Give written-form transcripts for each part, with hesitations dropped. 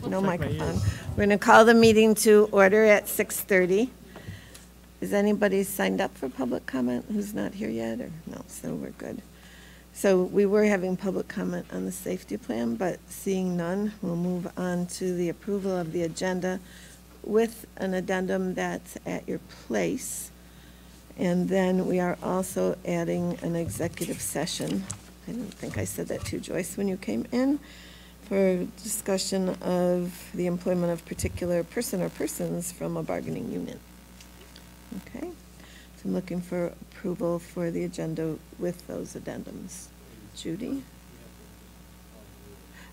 No microphone. We're going to call the meeting to order at 6:30. Is anybody signed up for public comment who's not here yet? Or no, so we're good. So we were having public comment on the safety plan, but seeing none, we'll move on to the approval of the agenda with an addendum that's at your place. And then we are also adding an executive session. I didn't think I said that to Joyce when you came in, for discussion of the employment of particular person or persons from a bargaining unit. Okay, so I'm looking for approval for the agenda with those addendums. Judy?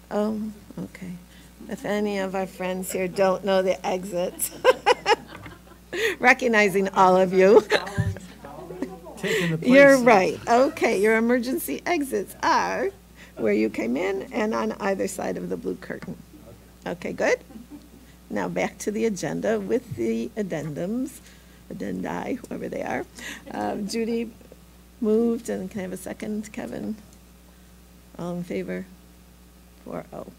Oh, okay. If any of our friends here don't know the exits, recognizing all of you. You're right. Okay, your emergency exits are where you came in and on either side of the blue curtain. Okay, good. Now back to the agenda with the addendums, addendi, whoever they are. Judy moved, and can I have a second, Kevin? All in favor? 4-0.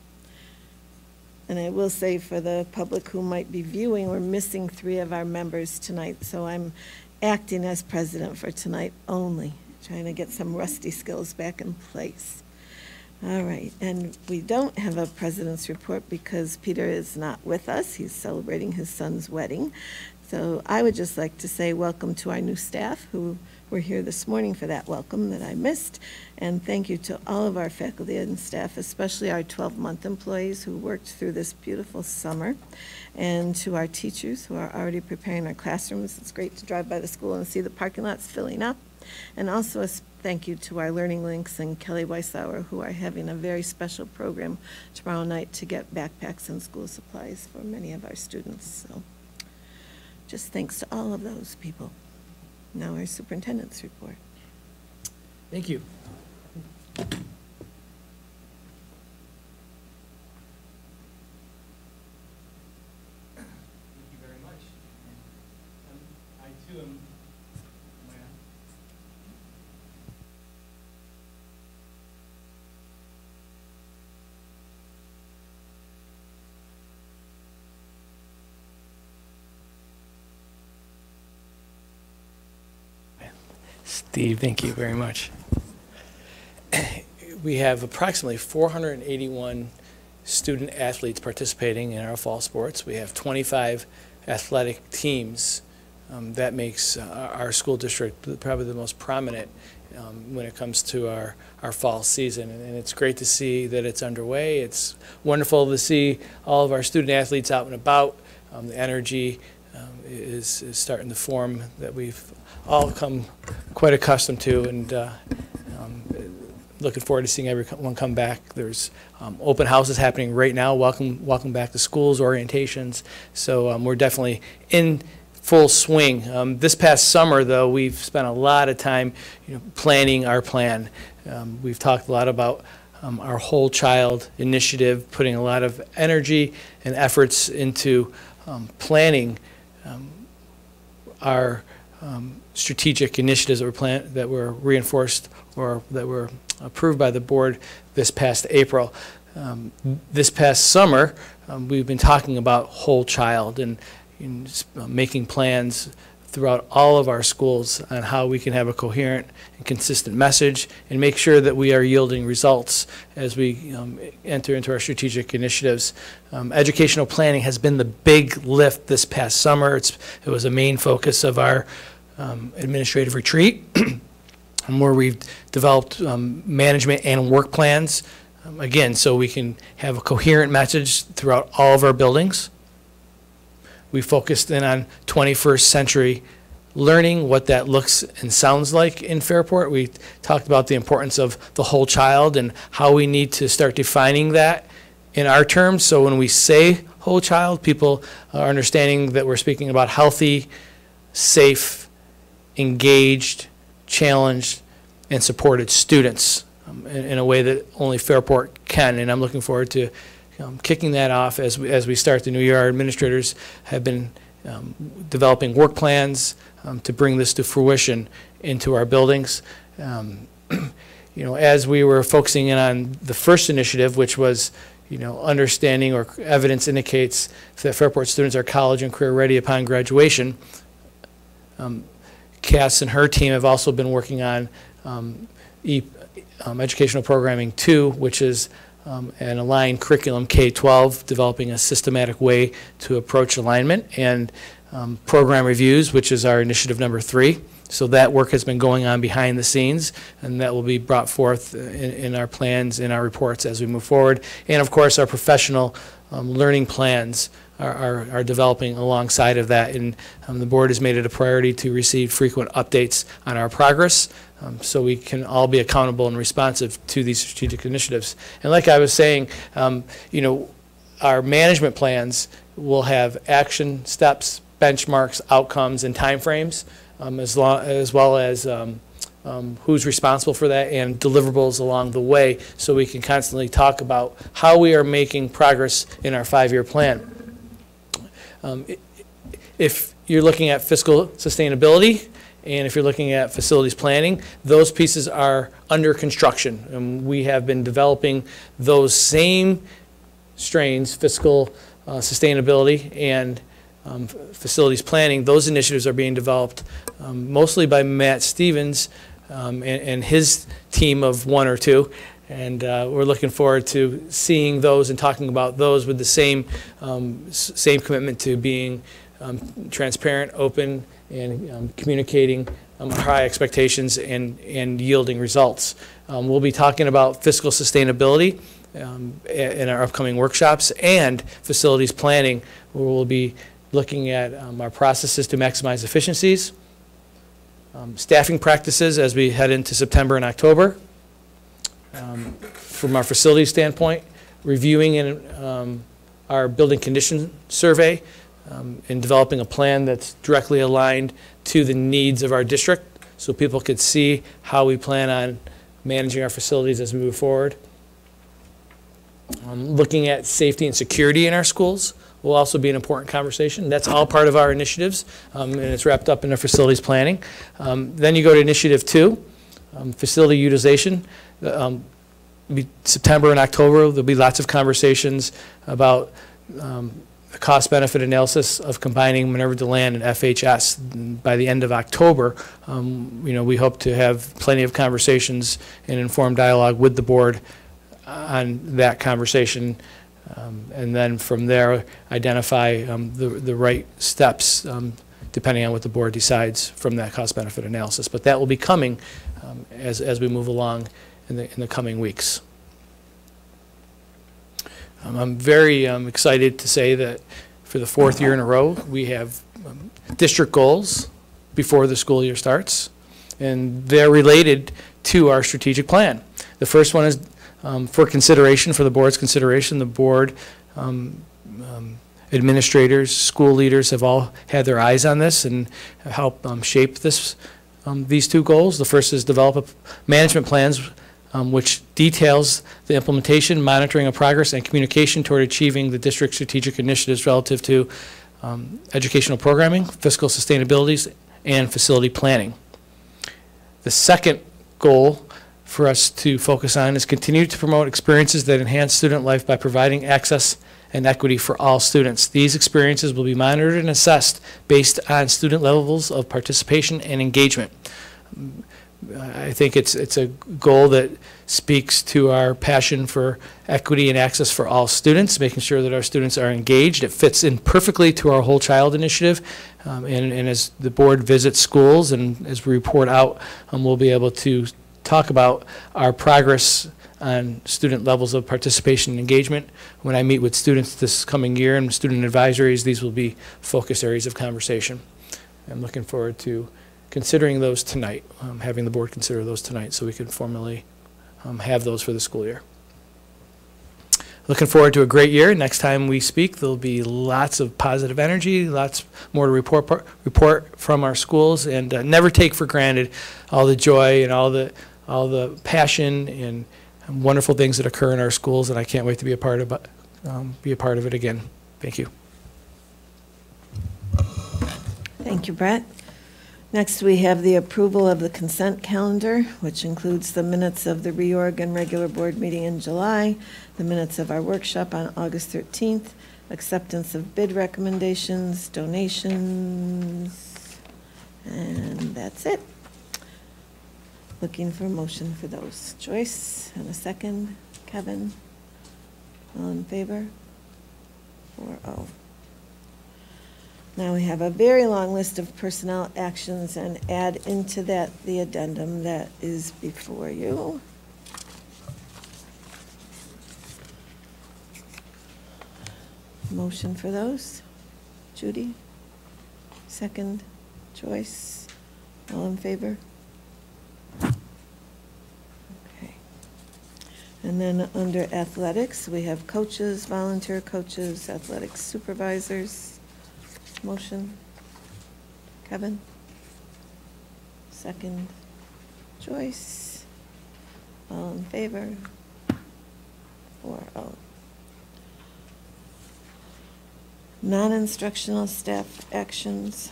And I will say for the public who might be viewing, we're missing 3 of our members tonight, so I'm acting as president for tonight only, trying to get some rusty skills back in place. All right, and we don't have a president's report because Peter is not with us. He's celebrating his son's wedding. So I would just like to say welcome to our new staff who were here this morning for that welcome that I missed. And thank you to all of our faculty and staff, especially our 12-month employees who worked through this beautiful summer. And to our teachers who are already preparing our classrooms. It's great to drive by the school and see the parking lots filling up. And also a thank you to our Learning Links and Kelly Weissauer, who are having a very special program tomorrow night to get backpacks and school supplies for many of our students. So just thanks to all of those people. Now our superintendent's report. Thank you. Steve, thank you very much. We have approximately 481 student athletes participating in our fall sports. We have 25 athletic teams. That makes our school district probably the most prominent when it comes to our fall season. And it's great to see that it's underway. It's wonderful to see all of our student athletes out and about. The energy is starting to form that we've all come quite accustomed to, and looking forward to seeing everyone come back. There's open houses happening right now. Welcome back to schools, orientations. So we're definitely in full swing. This past summer, though, we've spent a lot of time, planning our plan. We've talked a lot about our whole child initiative, putting a lot of energy and efforts into planning our strategic initiatives that were reinforced or that were approved by the board this past April. This past summer, we've been talking about whole child and making plans throughout all of our schools on how we can have a coherent and consistent message and make sure that we are yielding results as we enter into our strategic initiatives. Educational planning has been the big lift this past summer. It was a main focus of our administrative retreat, where we've developed management and work plans, again, so we can have a coherent message throughout all of our buildings. We focused in on 21st century learning, what that looks and sounds like in Fairport. We talked about the importance of the whole child and how we need to start defining that in our terms. So when we say whole child, people are understanding that we're speaking about healthy, safe, engaged, challenged, and supported students in a way that only Fairport can. And I'm looking forward to kicking that off as we start the new year. Our administrators have been developing work plans to bring this to fruition into our buildings. As we were focusing in on the first initiative, which was understanding or evidence indicates that Fairport students are college and career ready upon graduation. Cass and her team have also been working on Educational Programming 2, which is an aligned curriculum K-12, developing a systematic way to approach alignment, and program reviews, which is our initiative number 3. So that work has been going on behind the scenes, and that will be brought forth in our plans, in our reports as we move forward. And of course, our professional learning plans are developing alongside of that, and the board has made it a priority to receive frequent updates on our progress, so we can all be accountable and responsive to these strategic initiatives. And like I was saying, our management plans will have action steps, benchmarks, outcomes, and timeframes, as well as who's responsible for that and deliverables along the way, so we can constantly talk about how we are making progress in our 5-year plan. If you're looking at fiscal sustainability, and if you're looking at facilities planning, those pieces are under construction. And we have been developing those same strains, fiscal sustainability and facilities planning. Those initiatives are being developed mostly by Matt Stevens and his team of 1 or 2. And we're looking forward to seeing those and talking about those with the same commitment to being transparent, open, and communicating our high expectations and yielding results. We'll be talking about fiscal sustainability in our upcoming workshops, and facilities planning, where we'll be looking at our processes to maximize efficiencies, staffing practices as we head into September and October. From our facility standpoint, reviewing our building condition survey and developing a plan that's directly aligned to the needs of our district, so people could see how we plan on managing our facilities as we move forward. Looking at safety and security in our schools will also be an important conversation. That's all part of our initiatives, and it's wrapped up in our facilities planning. Then you go to Initiative 2, facility utilization. September and October, there'll be lots of conversations about the cost-benefit analysis of combining Minerva DeLand and FHS. By the end of October, we hope to have plenty of conversations and informed dialogue with the board on that conversation, and then from there identify the right steps depending on what the board decides from that cost-benefit analysis. But that will be coming as we move along in the coming weeks. I'm very excited to say that for the 4th year in a row, we have district goals before the school year starts, and they're related to our strategic plan. The first one is for consideration, for the board's consideration. The board, administrators, school leaders have all had their eyes on this and help shape these 2 goals. The first is develop management plans which details the implementation, monitoring of progress, and communication toward achieving the district strategic initiatives relative to educational programming, fiscal sustainabilities, and facility planning. The second goal for us to focus on is continue to promote experiences that enhance student life by providing access and equity for all students. These experiences will be monitored and assessed based on student levels of participation and engagement. I think it's a goal that speaks to our passion for equity and access for all students, making sure that our students are engaged. It fits in perfectly to our Whole Child initiative, and as the board visits schools and as we report out, we'll be able to talk about our progress on student levels of participation and engagement. When I meet with students this coming year and student advisories, these will be focus areas of conversation. I'm looking forward to considering those tonight, having the board consider those tonight so we can formally have those for the school year. Looking forward to a great year. Next time we speak, there'll be lots of positive energy, lots more to report from our schools, and never take for granted all the joy and all the passion and wonderful things that occur in our schools, and I can't wait to be a part of it again. Thank you. Thank you, Brett. Next, we have the approval of the consent calendar, which includes the minutes of the reorg and regular board meeting in July, the minutes of our workshop on August 13th, acceptance of bid recommendations, donations, and that's it. Looking for a motion for those. Joyce, and a second. Kevin, all in favor? 4-0. Now we have a very long list of personnel actions, and add into that the addendum that is before you. Motion for those. Judy? Second. Joyce? All in favor? Okay. And then under athletics, we have coaches, volunteer coaches, athletic supervisors. Motion. Kevin? Second. Joyce? All in favor? 4-0. Non-instructional staff actions.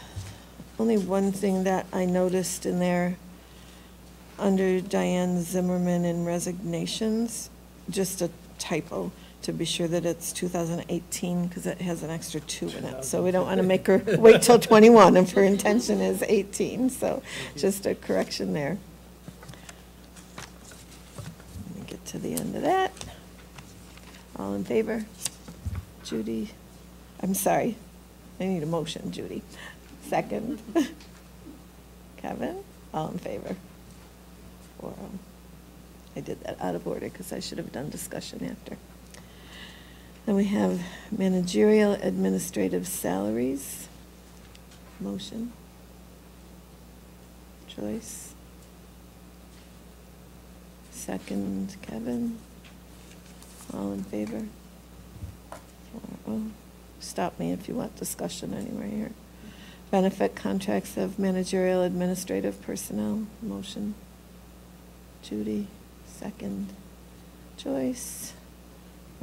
Only one thing that I noticed in there, under Diane Zimmerman in resignations, just a typo, to be sure that it's 2018, because it has an extra 2 in it. So we don't want to make her wait till 21 if her intention is 18. So just a correction there. Let me get to the end of that. All in favor? Judy? I'm sorry. I need a motion, Judy. Second. Kevin? All in favor? 4-0. I did that out of order because I should have done discussion after. Then we have managerial administrative salaries. Motion. Joyce. Second, Kevin. All in favor? 4-0. Stop me if you want discussion anywhere here. Benefit contracts of managerial administrative personnel. Motion. Judy. Second. Joyce.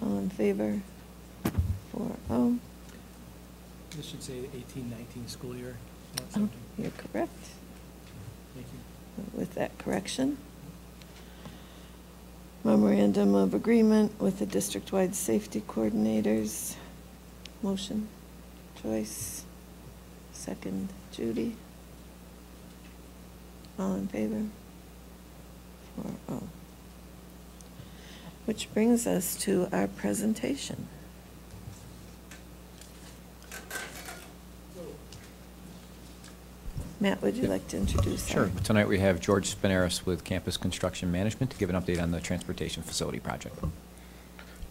All in favor? 4-0. This should say 18-19 school year. Oh, you're correct. Thank you. With that correction. Memorandum of agreement with the district-wide safety coordinators. Motion. Joyce. Second. Judy. All in favor? 4-0. Which brings us to our presentation. Matt, would you like to introduce? Sure. Tonight we have George Spinaris with Campus Construction Management to give an update on the transportation facility project.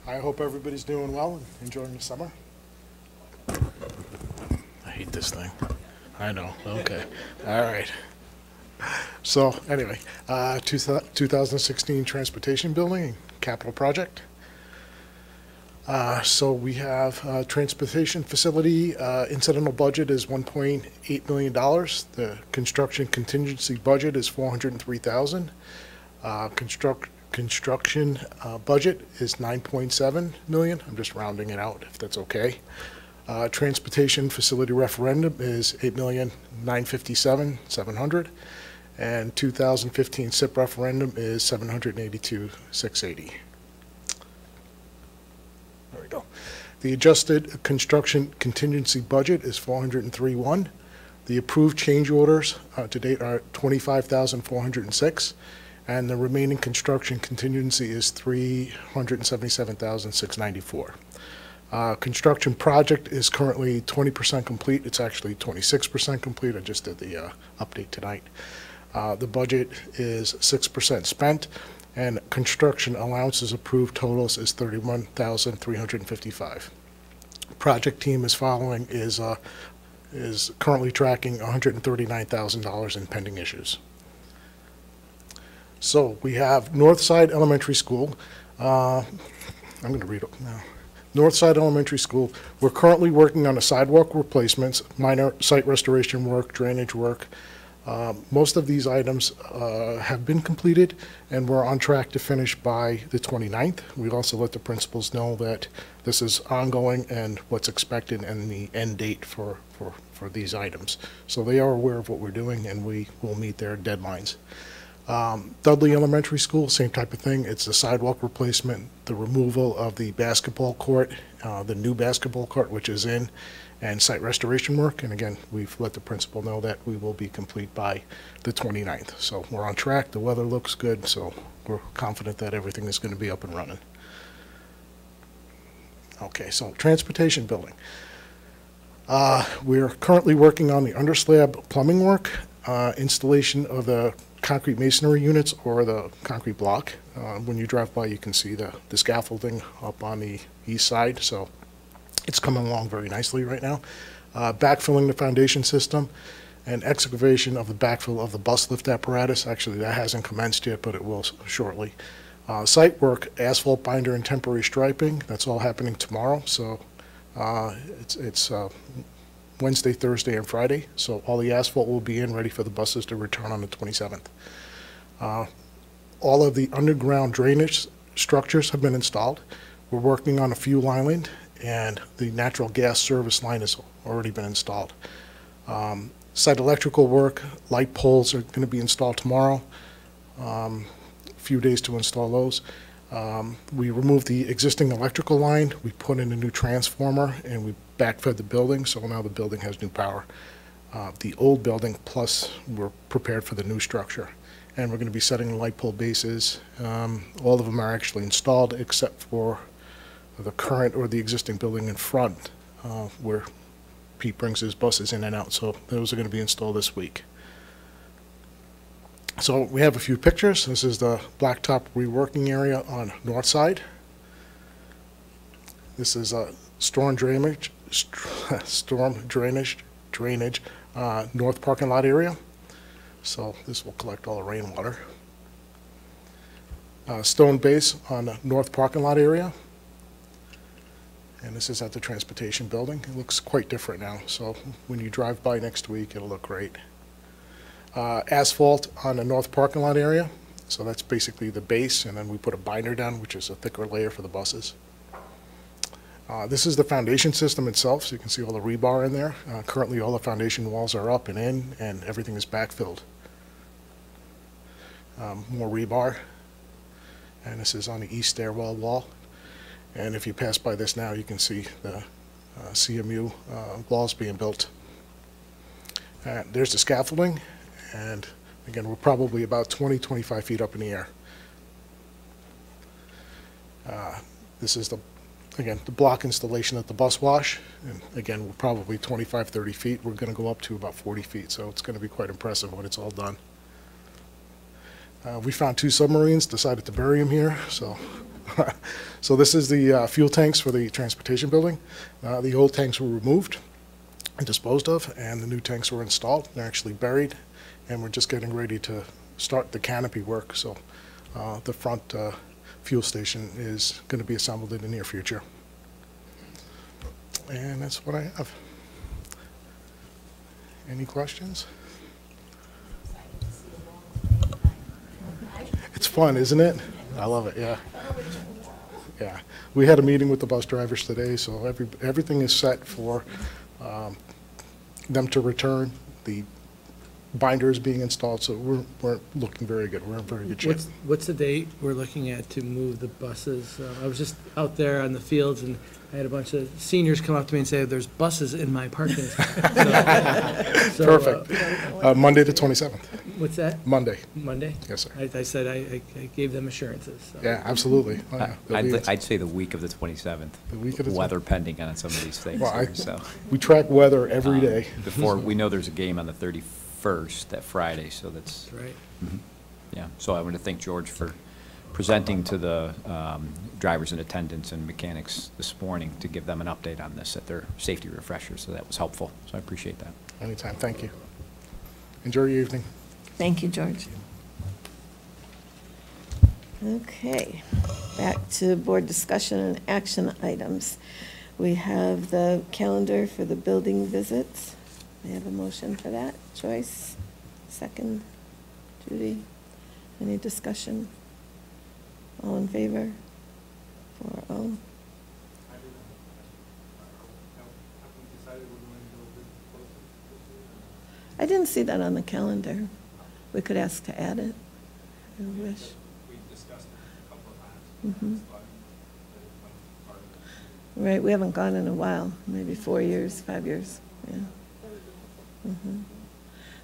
I hope everybody's doing well and enjoying the summer. I hate this thing. I know. Okay. All right. So anyway, 2016 transportation building and capital project. So we have transportation facility incidental budget is $1.8 million. The construction contingency budget is $403,000. Construction budget is $9.7 million. I'm just rounding it out if that's okay. Transportation facility referendum is $8,957,700. And 2015 SIP referendum is $782,680. There we go. The adjusted construction contingency budget is $403,100. The approved change orders to date are $25,406, and the remaining construction contingency is $377,694. Construction project is currently 20% complete. It's actually 26% complete. I just did the update tonight. The budget is 6% spent, and construction allowances approved totals is $31,355. Project team is currently tracking $139,000 in pending issues. So we have Northside Elementary School. I'm going to read it now. Northside Elementary School. We're currently working on a sidewalk replacements, minor site restoration work, drainage work. Most of these items have been completed, and we're on track to finish by the 29th. We also let the principals know that this is ongoing and what's expected and the end date for these items. So they are aware of what we're doing, and we will meet their deadlines. Dudley Elementary School, same type of thing. It's the sidewalk replacement, the removal of the basketball court, the new basketball court, which is in, and site restoration work. And again, we've let the principal know that we will be complete by the 29th. So we're on track. The weather looks good, so we're confident that everything is going to be up and running. Okay, so transportation building. We're currently working on the underslab plumbing work, installation of the concrete masonry units or the concrete block. When you drive by, you can see the scaffolding up on the east side, so it's coming along very nicely right now. Backfilling the foundation system and excavation of the backfill of the bus lift apparatus. Actually, that hasn't commenced yet, but it will shortly. Site work, asphalt binder and temporary striping, that's all happening tomorrow. So it's Wednesday, Thursday, and Friday. So all the asphalt will be in, ready for the buses to return on the 27th. All of the underground drainage structures have been installed. We're working on a fuel island, and the natural gas service line has already been installed. Site electrical work, light poles are going to be installed tomorrow. A few days to install those. We removed the existing electrical line, we put in a new transformer, and we backfed the building, so now the building has new power. The old building, plus we're prepared for the new structure. And we're going to be setting the light pole bases. All of them are actually installed except for the current or the existing building in front, where Pete brings his buses in and out, so those are going to be installed this week. So we have a few pictures. This is the blacktop reworking area on north side. This is a storm drainage north parking lot area. So this will collect all the rainwater. Stone base on the north parking lot area. And this is at the transportation building. It looks quite different now. So when you drive by next week, it'll look great. Asphalt on the north parking lot area. So that's basically the base, and then we put a binder down, which is a thicker layer for the buses. This is the foundation system itself, so you can see all the rebar in there. Currently all the foundation walls are up and in, and everything is backfilled. More rebar. And this is on the east stairwell wall. And if you pass by this now, you can see the CMU walls being built. There's the scaffolding. And again, we're probably about 20-25 feet up in the air. This is the block installation at the bus wash. And again, we're probably 25-30 feet. We're going to go up to about 40 feet, so it's going to be quite impressive when it's all done. We found 2 submarines, decided to bury them here. So, so this is the fuel tanks for the transportation building. The old tanks were removed and disposed of, and the new tanks were installed. They're actually buried. And we're just getting ready to start the canopy work, so the front fuel station is going to be assembled in the near future. And that's what I have. Any questions? It's fun, isn't it? I love it, yeah. Yeah. We had a meeting with the bus drivers today, so everything is set for them to return. The binder is being installed, so we're looking very good. We're in very good shape. What's the date we're looking at to move the buses? I was just out there on the fields, and I had a bunch of seniors come up to me and say, "There's buses in my parking spot." So, perfect. Monday the 27th. What's that? Monday. Monday? Yes, sir. I said I gave them assurances. So. Yeah, absolutely. Oh, yeah. I'd say the week of the 27th. The week of the weather pending on some of these things. Well, here, so. We track weather every day. Before we know there's a game on the 31st, that Friday, so that's right. Mm-hmm. Yeah. So I want to thank George for presenting to the drivers and attendants and mechanics this morning to give them an update on this at their safety refresher. So that was helpful. So I appreciate that. Anytime. Thank you. Enjoy your evening. Thank you, George. Okay, back to board discussion and action items. We have the calendar for the building visits. May I have a motion for that? Joyce? second. Judy, any discussion? All in favor? 4-0. I didn't see that on the calendar. We could ask to add it, if you wish. We discussed it a couple of times. Right, we haven't gone in a while, maybe 4 years, 5 years, yeah.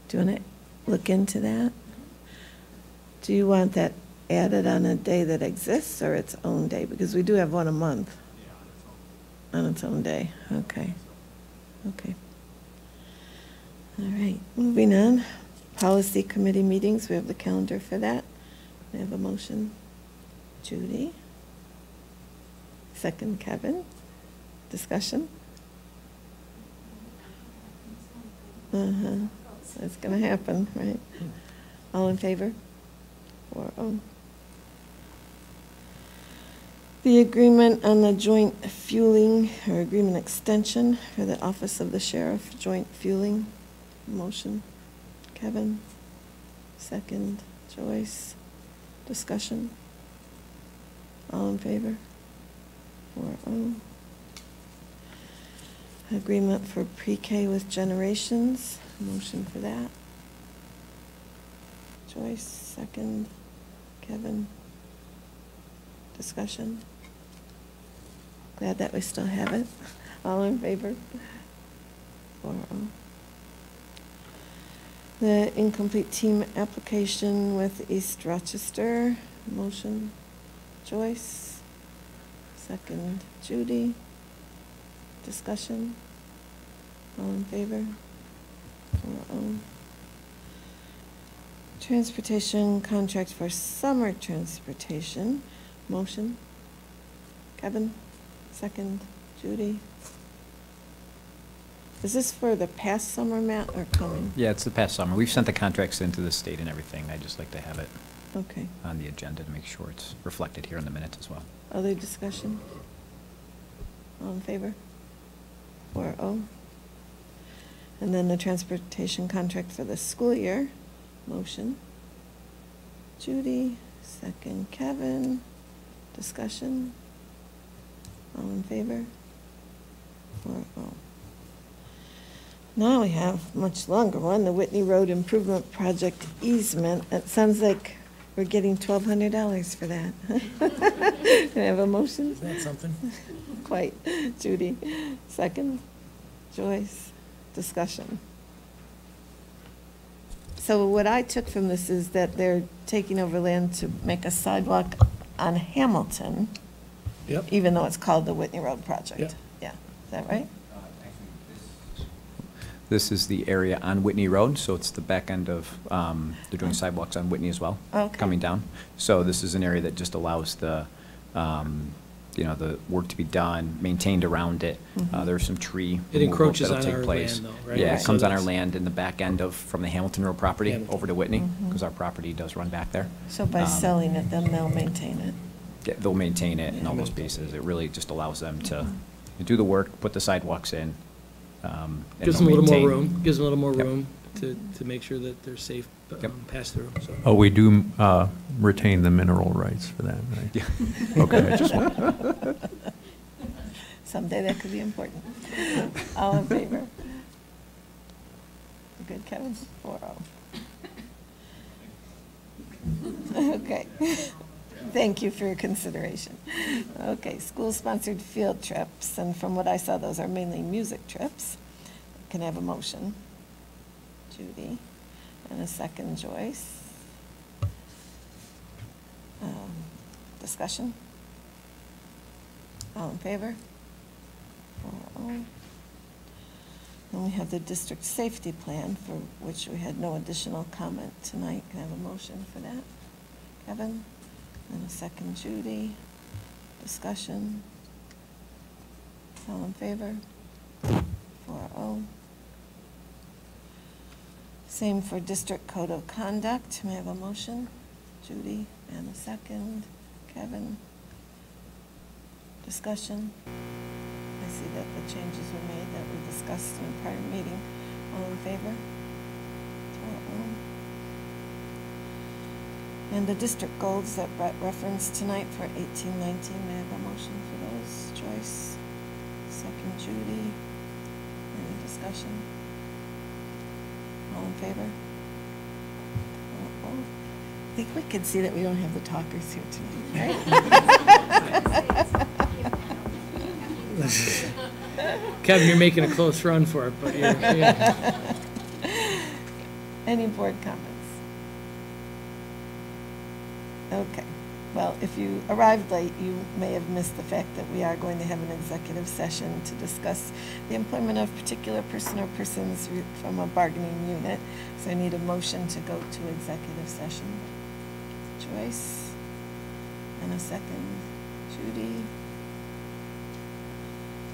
Do you want to look into that? Do you want that added on a day that exists or its own day? Because we do have one a month. On its own day, okay. Okay. All right, moving on. Policy committee meetings, we have the calendar for that. We have a motion. Judy. Second, Kevin. Discussion? That's gonna happen, right? All in favor? 4-0. The agreement on the joint fueling, or agreement extension for the Office of the Sheriff, joint fueling. Motion, Kevin. Second, Joyce. Discussion? All in favor? 4-0. Agreement for pre-K with Generations. Motion for that. Joyce, second. Kevin. Discussion? Glad that we still have it. All in favor? 4-0. The incomplete team application with East Rochester. Motion, Joyce. Second, Judy. Discussion? All in favor? 4-0. Transportation contract for summer transportation. Motion, Kevin. Second, Judy. Is this for the past summer, Matt, or coming? Yeah, it's the past summer. We've sent the contracts into the state and everything. I'd just like to have it Okay. on the agenda to make sure it's reflected here in the minutes as well. Other discussion? All in favor? 4-0. And then the transportation contract for the school year. Motion. Judy, second Kevin. Discussion? All in favor? 4-0. Now we have much longer one, the Whitney Road Improvement Project easement. It sounds like we're getting $1,200 for that. Can I have a motion? Isn't that something? Quite. Judy, second. Joyce, discussion. So what I took from this is that they're taking over land to make a sidewalk on Hamilton, Yep. even though it's called the Whitney Road Project. Yep. Yeah, is that right? This is the area on Whitney Road, so it's the back end of, they're doing sidewalks on Whitney as well, Okay. coming down. So this is an area that just allows the, the work to be done, maintained around it. There's some tree It removal encroaches that'll on take our place. land though, right? Yeah, it So comes on our that's- land in the back end of, from the Hamilton Road property Hamilton. over to Whitney, Mhm. because our property does run back there. So by selling it, then they'll maintain it. Yeah, they'll maintain it in all those bases. It really just allows them to do the work, put the sidewalks in. And Gives them a they'll little more maintain- room, gives them a little more Yep. room to make sure that they're safe Yep. pass through, so. Oh, we do retain the mineral rights for that, right? Yeah. Okay, I just want, Someday that could be important. All in favor? Good, Kevin? 4-0. Okay. Thank you for your consideration. Okay, school-sponsored field trips, and from what I saw, those are mainly music trips. Can I have a motion? Judy, and a second, Joyce. Discussion? All in favor? 4-0. Then we have the district safety plan, for which we had no additional comment tonight. Can I have a motion for that? Kevin? And a second, Judy. Discussion? All in favor? 4-0. Same for district code of conduct. May I have a motion? Judy, and a second. Kevin? Discussion? I see that the changes were made that we discussed in a prior meeting. All in favor? 4-0. And the district goals that Brett referenced tonight for 18-19, may I have a motion for those? Joyce, second Judy. Any discussion? All in favor? Oh, I think we can see that we don't have the talkers here tonight, right? Kevin, you're making a close run for it, but yeah. Any board comments? Okay. Well, if you arrived late, you may have missed the fact that we are going to have an executive session to discuss the employment of particular person or persons from a bargaining unit. So I need a motion to go to executive session. Joyce, and a second, Judy.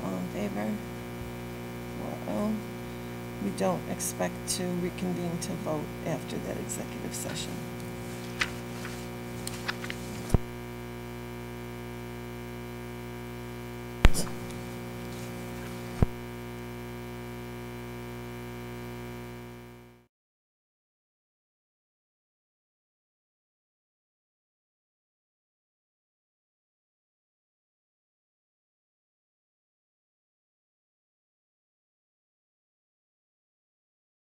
All in favor? 4-0. We don't expect to reconvene to vote after that executive session.